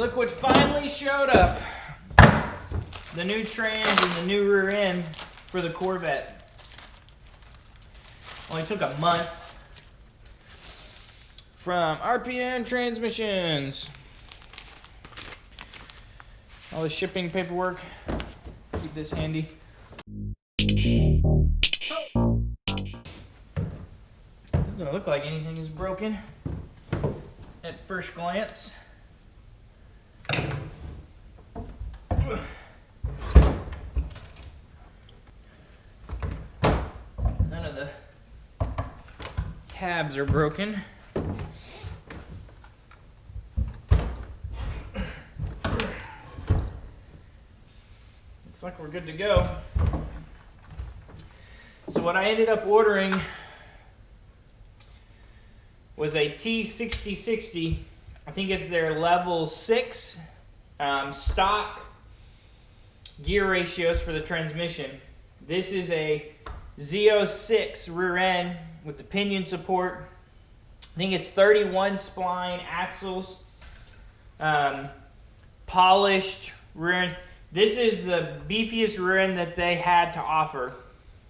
look what finally showed up. The new trans and the new rear end for the Corvette. Only took a month. From RPM Transmissions. All the shipping paperwork. Keep this handy. Doesn't look like anything is broken at first glance. None of the tabs are broken. Looks like we're good to go. So what I ended up ordering was a T6060. I think it's their level 6 stock gear ratios for the transmission. This is a Z06 rear end with the pinion support. I think it's 31 spline axles, polished rear end. This is the beefiest rear end that they had to offer.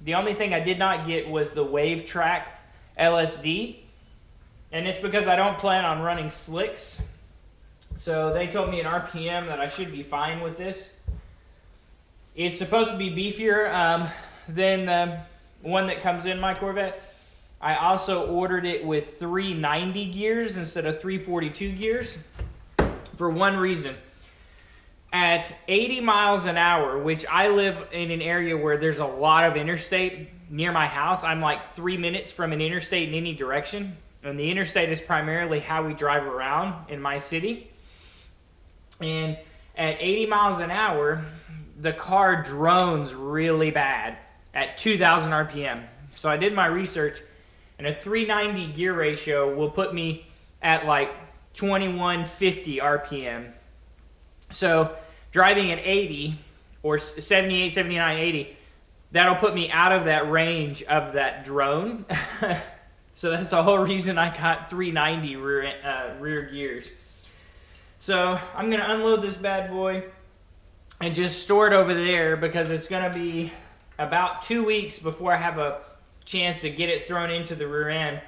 The only thing I did not get was the Wave Track LSD, and it's because I don't plan on running slicks. So they told me in RPM that I should be fine with this. It's supposed to be beefier than the one that comes in my Corvette. I also ordered it with 390 gears instead of 342 gears for one reason. At 80 miles an hour, which I live in an area where there's a lot of interstate near my house. I'm like 3 minutes from an interstate in any direction. And the interstate is primarily how we drive around in my city. And at 80 miles an hour, the car drones really bad at 2,000 RPM. So I did my research, and a 390 gear ratio will put me at like 2150 RPM. So driving at 80 or 78, 79, 80, that'll put me out of that range of that drone. So that's the whole reason I got 390 rear gears. So I'm gonna unload this bad boy and just store it over there because it's gonna be about 2 weeks before I have a chance to get it thrown into the rear end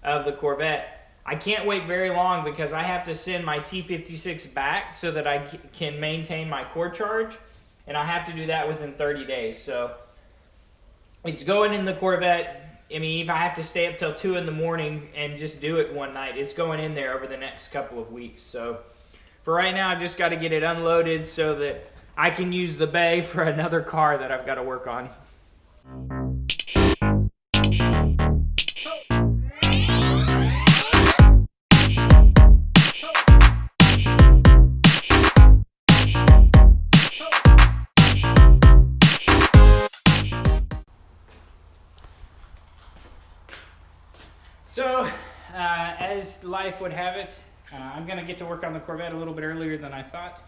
of the Corvette. I can't wait very long because I have to send my T56 back so that I can maintain my core charge, and I have to do that within 30 days. So it's going in the Corvette. I mean, if I have to stay up till 2 in the morning and just do it one night, it's going in there over the next couple of weeks. So for right now, I've just got to get it unloaded so that I can use the bay for another car that I've got to work on. So, as life would have it, I'm going to get to work on the Corvette a little bit earlier than I thought.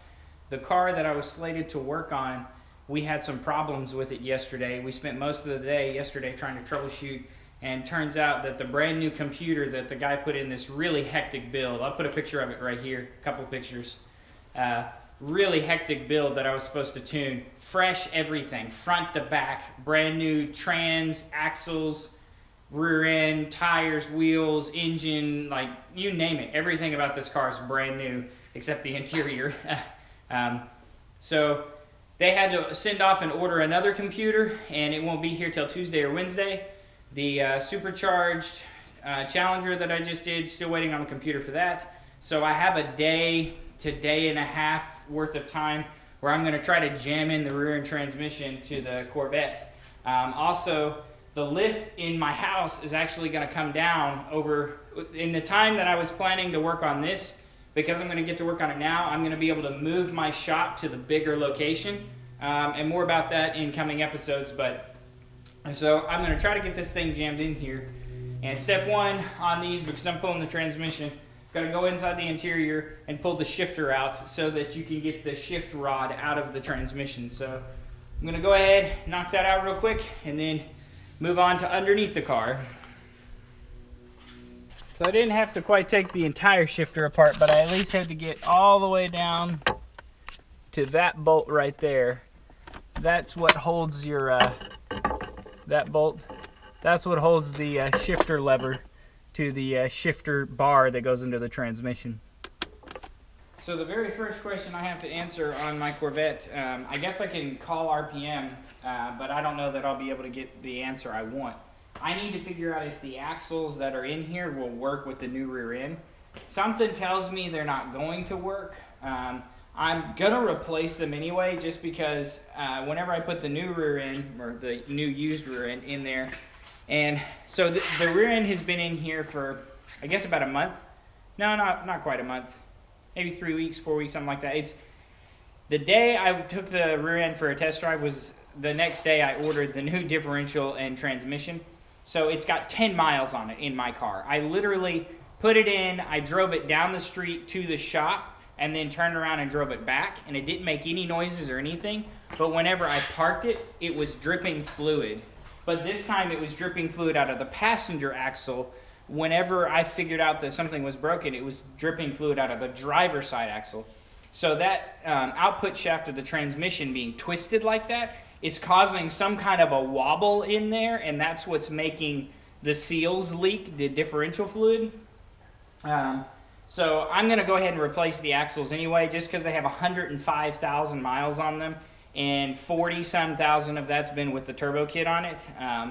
The car that I was slated to work on, we had some problems with it yesterday. We spent most of the day yesterday trying to troubleshoot, and turns out that the brand new computer that the guy put in this really hectic build, I'll put a picture of it right here, a couple pictures, really hectic build that I was supposed to tune. Fresh everything, front to back, brand new trans, axles, rear end, tires, wheels, engine, like you name it. Everything about this car is brand new except the interior. So they had to send off and order another computer, and it won't be here till Tuesday or Wednesday. The supercharged Challenger that I just did, still waiting on the computer for that. So I have a day to day and a half worth of time where I'm going to try to jam in the rear end transmission to the Corvette. Also, the lift in my house is actually going to come down over, in the time that I was planning to work on this, because I'm going to get to work on it now, I'm going to be able to move my shop to the bigger location, and more about that in coming episodes. But so I'm going to try to get this thing jammed in here. And step one on these, because I'm pulling the transmission, got to go inside the interior and pull the shifter out so that you can get the shift rod out of the transmission. So I'm going to go ahead, knock that out real quick, and then move on to underneath the car. So I didn't have to quite take the entire shifter apart, but I at least had to get all the way down to that bolt right there. That's what holds your, that bolt, that's what holds the shifter lever to the shifter bar that goes into the transmission. So the very first question I have to answer on my Corvette, I guess I can call RPM, but I don't know that I'll be able to get the answer I want. I need to figure out if the axles that are in here will work with the new rear end. Something tells me they're not going to work. I'm gonna replace them anyway, just because whenever I put the new rear end, or the new used rear end in there, and so the rear end has been in here for, I guess, about a month. No, not quite a month. Maybe 3 weeks, 4 weeks, something like that. It's the day I took the rear end for a test drive was the next day I ordered the new differential and transmission. So it's got 10 miles on it in my car. I literally put it in, I drove it down the street to the shop, and then turned around and drove it back, and it didn't make any noises or anything. But whenever I parked it, it was dripping fluid. But this time it was dripping fluid out of the passenger axle. Whenever I figured out that something was broken, it was dripping fluid out of the driver's side axle. So that output shaft of the transmission being twisted like that is causing some kind of a wobble in there, and that's what's making the seals leak, the differential fluid. So I'm going to go ahead and replace the axles anyway, just because they have 105,000 miles on them, and 40-some thousand of that's been with the turbo kit on it.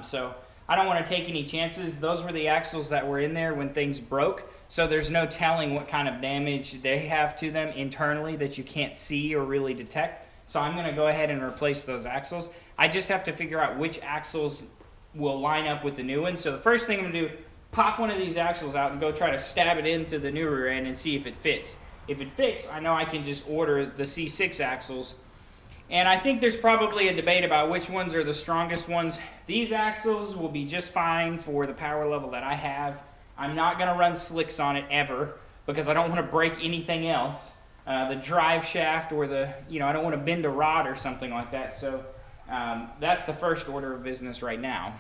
So I don't want to take any chances. Those were the axles that were in there when things broke, so there's no telling what kind of damage they have to them internally that you can't see or really detect. So I'm going to go ahead and replace those axles. I just have to figure out which axles will line up with the new ones. So the first thing I'm going to do, pop one of these axles out and go try to stab it into the new rear end and see if it fits. If it fits, I know I can just order the C6 axles. And I think there's probably a debate about which ones are the strongest ones. These axles will be just fine for the power level that I have. I'm not going to run slicks on it ever, because I don't want to break anything else. The drive shaft, or the, I don't want to bend a rod or something like that. So that's the first order of business right now.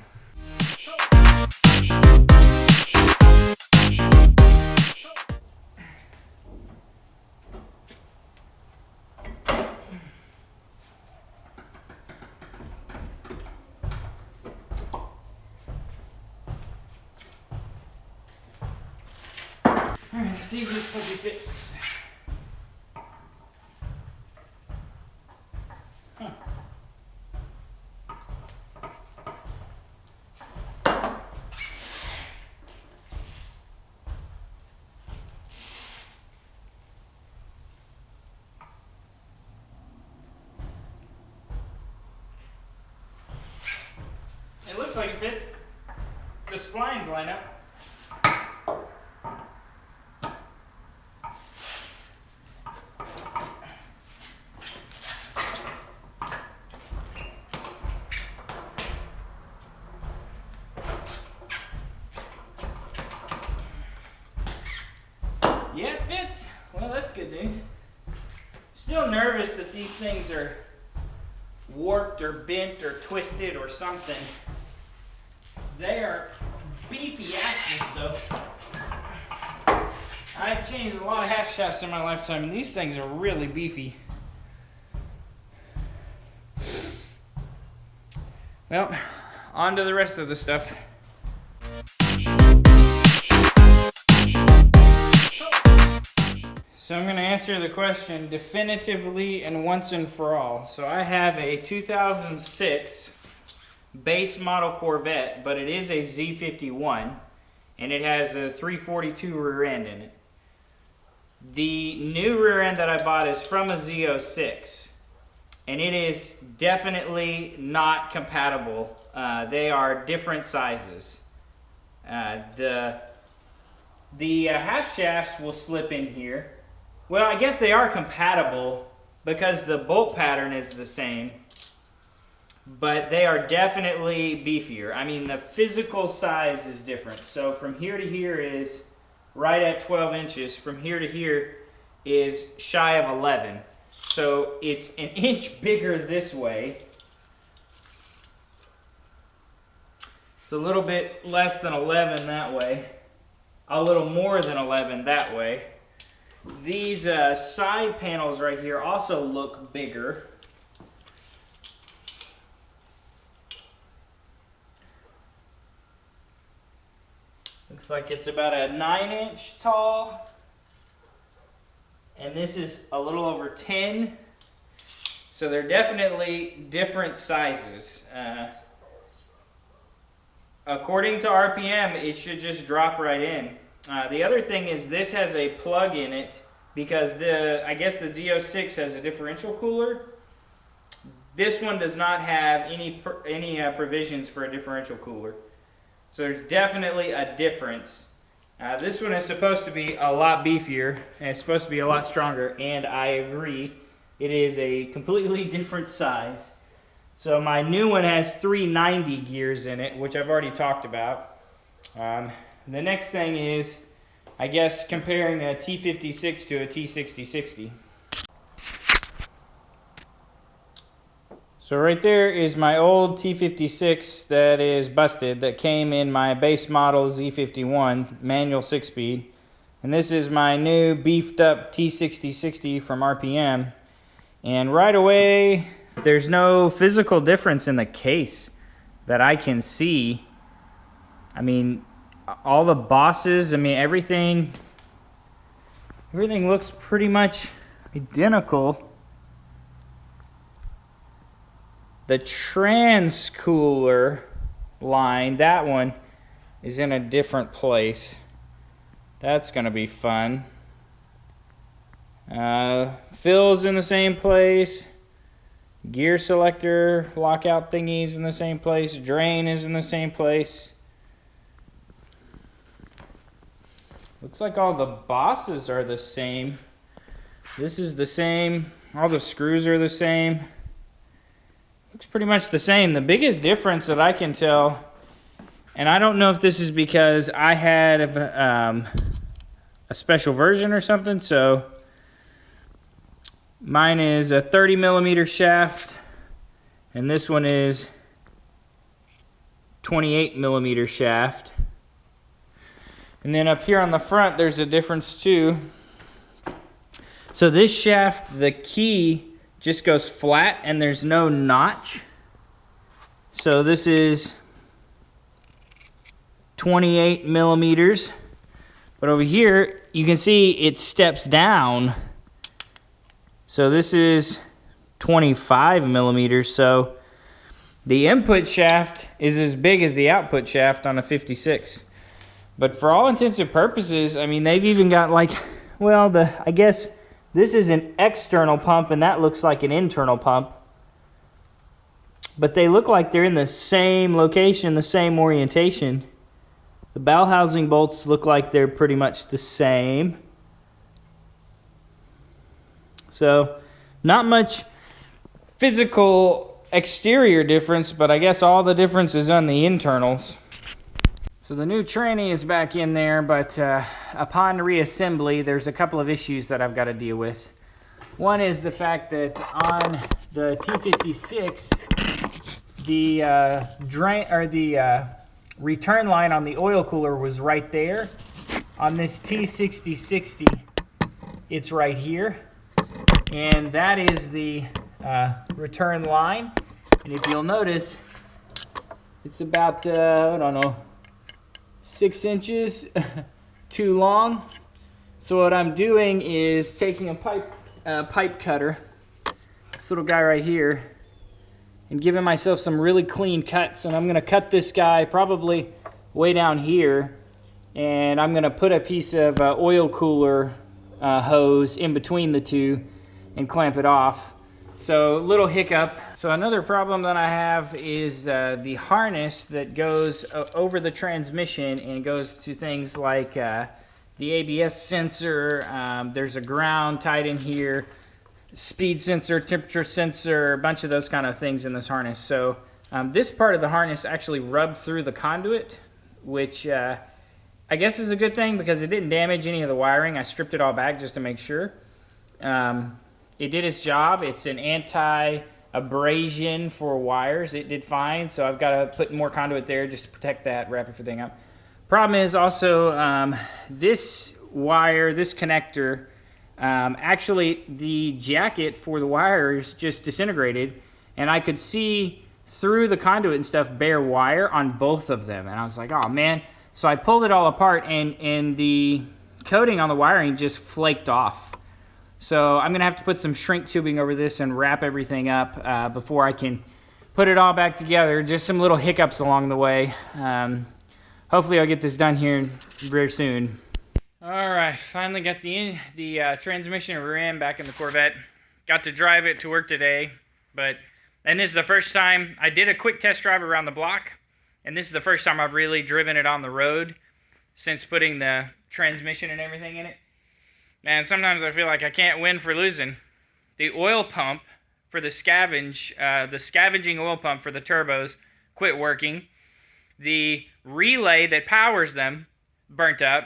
All right, let's see if this puppy fits. It looks like it fits. The splines line up. Yeah, it fits. Well, that's good news. Still nervous that these things are warped or bent or twisted or something. They are beefy axles, though. I've changed a lot of half shafts in my lifetime, and these things are really beefy. Well, on to the rest of the stuff. So I'm going to answer the question definitively and once and for all. So I have a 2006 base model Corvette, but it is a Z51, and it has a 342 rear end in it. The new rear end that I bought is from a Z06, and it is definitely not compatible. They are different sizes. The half shafts will slip in here. Well, I guess they are compatible because the bolt pattern is the same, but they are definitely beefier. I mean, the physical size is different. So from here to here is right at 12 inches. From here to here is shy of 11. So it's an inch bigger this way. It's a little bit less than 11 that way. a little more than 11 that way. These side panels right here also look bigger. Looks like it's about a 9-inch tall. And this is a little over 10. So they're definitely different sizes. According to RPM, it should just drop right in. The other thing is this has a plug in it because I guess the Z06 has a differential cooler. This one does not have any provisions for a differential cooler. So there's definitely a difference. This one is supposed to be a lot beefier and it's supposed to be a lot stronger, and I agree. It is a completely different size. So my new one has 390 gears in it, which I've already talked about. The next thing is, I guess, comparing a T56 to a T6060. So right there is my old T56 that is busted, that came in my base model Z51 manual 6-speed. And this is my new beefed up T6060 from RPM. And right away, there's no physical difference in the case that I can see. I mean, all the bosses, I mean, everything looks pretty much identical. The trans cooler line, that one is in a different place. That's gonna be fun. Fills in the same place. Gear selector, lockout thingies in the same place. Drain is in the same place. Looks like all the bosses are the same. This is the same. All the screws are the same. Looks pretty much the same. The biggest difference that I can tell, and I don't know if this is because I had a special version or something, so mine is a 30 millimeter shaft, and this one is 28 millimeter shaft. And then up here on the front, there's a difference too. So this shaft, the key just goes flat and there's no notch. So this is 28 millimeters. But over here, you can see it steps down. So this is 25 millimeters. So the input shaft is as big as the output shaft on a 56. But for all intents and purposes, I mean, they've even got like, well, I guess this is an external pump and that looks like an internal pump. But they look like they're in the same location, the same orientation. The bell housing bolts look like they're pretty much the same. So, not much physical exterior difference, but I guess all the difference is on the internals. So the new tranny is back in there, but upon reassembly, there's a couple of issues that I've got to deal with. One is the fact that on the T56, the return line on the oil cooler was right there. On this T6060, it's right here, and that is the return line. And if you'll notice, it's about I don't know, 6 inches too long. So what I'm doing is taking a pipe cutter, this little guy right here, and giving myself some really clean cuts. And I'm gonna cut this guy probably way down here, and I'm gonna put a piece of oil cooler hose in between the two and clamp it off. So little hiccup. So another problem that I have is the harness that goes over the transmission and goes to things like the ABS sensor. There's a ground tied in here, speed sensor, temperature sensor, a bunch of those kind of things in this harness. So this part of the harness actually rubbed through the conduit, which I guess is a good thing because it didn't damage any of the wiring. I stripped it all back just to make sure. It did its job. It's an anti-abrasion for wires. It did fine, so I've got to put more conduit there just to protect that, wrap everything up. Problem is also this wire, this connector, actually the jacket for the wires just disintegrated, and I could see through the conduit and stuff bare wire on both of them, and I was like, oh man. So I pulled it all apart, and the coating on the wiring just flaked off. So I'm gonna have to put some shrink tubing over this and wrap everything up before I can put it all back together. Just some little hiccups along the way. Hopefully I'll get this done here very soon. All right, finally got the transmission and rear end back in the Corvette. Got to drive it to work today, and this is the first time I did a quick test drive around the block, and this is the first time I've really driven it on the road since putting the transmission and everything in it. Man, sometimes I feel like I can't win for losing. The oil pump for the scavenging oil pump for the turbos quit working. The relay that powers them burnt up.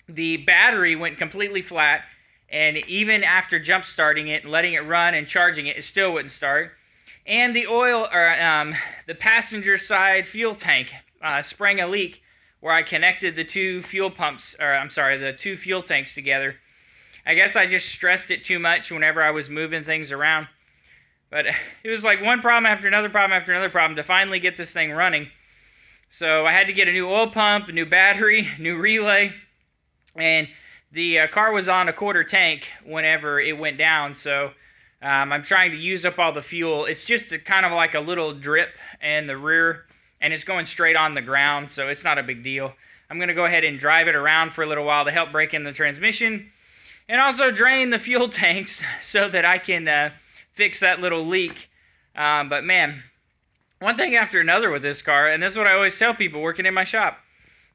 The battery went completely flat, and even after jump starting it and letting it run and charging it, it still wouldn't start. And the the passenger side fuel tank sprang a leak where I connected the two fuel tanks together. I guess I just stressed it too much whenever I was moving things around. But it was like one problem after another problem after another problem to finally get this thing running. So I had to get a new oil pump, a new battery, new relay, and the car was on a quarter tank whenever it went down. So I'm trying to use up all the fuel. It's just kind of like a little drip in the rear, and it's going straight on the ground, so it's not a big deal. I'm going to go ahead and drive it around for a little while to help break in the transmission, and also drain the fuel tanks so that I can fix that little leak. But man, one thing after another with this car, and this is what I always tell people working in my shop: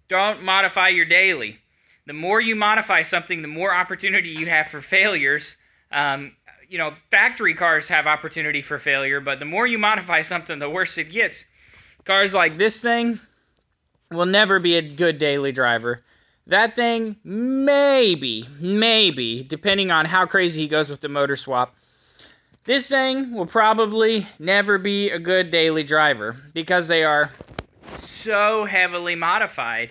don't modify your daily. The more you modify something, the more opportunity you have for failures. You know, factory cars have opportunity for failure, but the more you modify something, the worse it gets. Cars like this thing will never be a good daily driver. That thing, maybe, depending on how crazy he goes with the motor swap. This thing will probably never be a good daily driver because they are so heavily modified.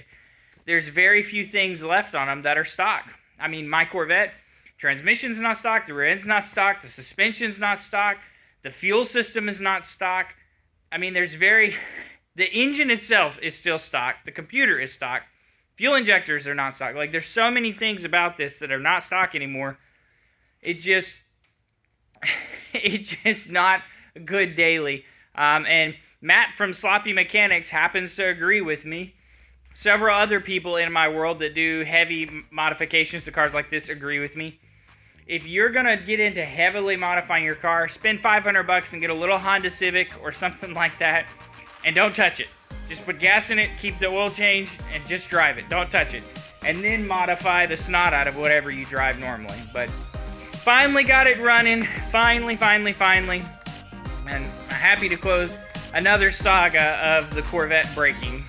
There's very few things left on them that are stock. I mean, my Corvette, transmission's not stock, the rear end's not stock, the suspension's not stock, the fuel system is not stock. I mean, the engine itself is still stock, the computer is stock, fuel injectors are not stock. Like, there's so many things about this that are not stock anymore. It's just not a good daily. And Matt from Sloppy Mechanics happens to agree with me. Several other people in my world that do heavy modifications to cars like this agree with me. If you're going to get into heavily modifying your car, spend $500 and get a little Honda Civic or something like that, and don't touch it. Just put gas in it, keep the oil changed, and just drive it. Don't touch it. And then modify the snot out of whatever you drive normally. But finally got it running. Finally. And I'm happy to close another saga of the Corvette breaking.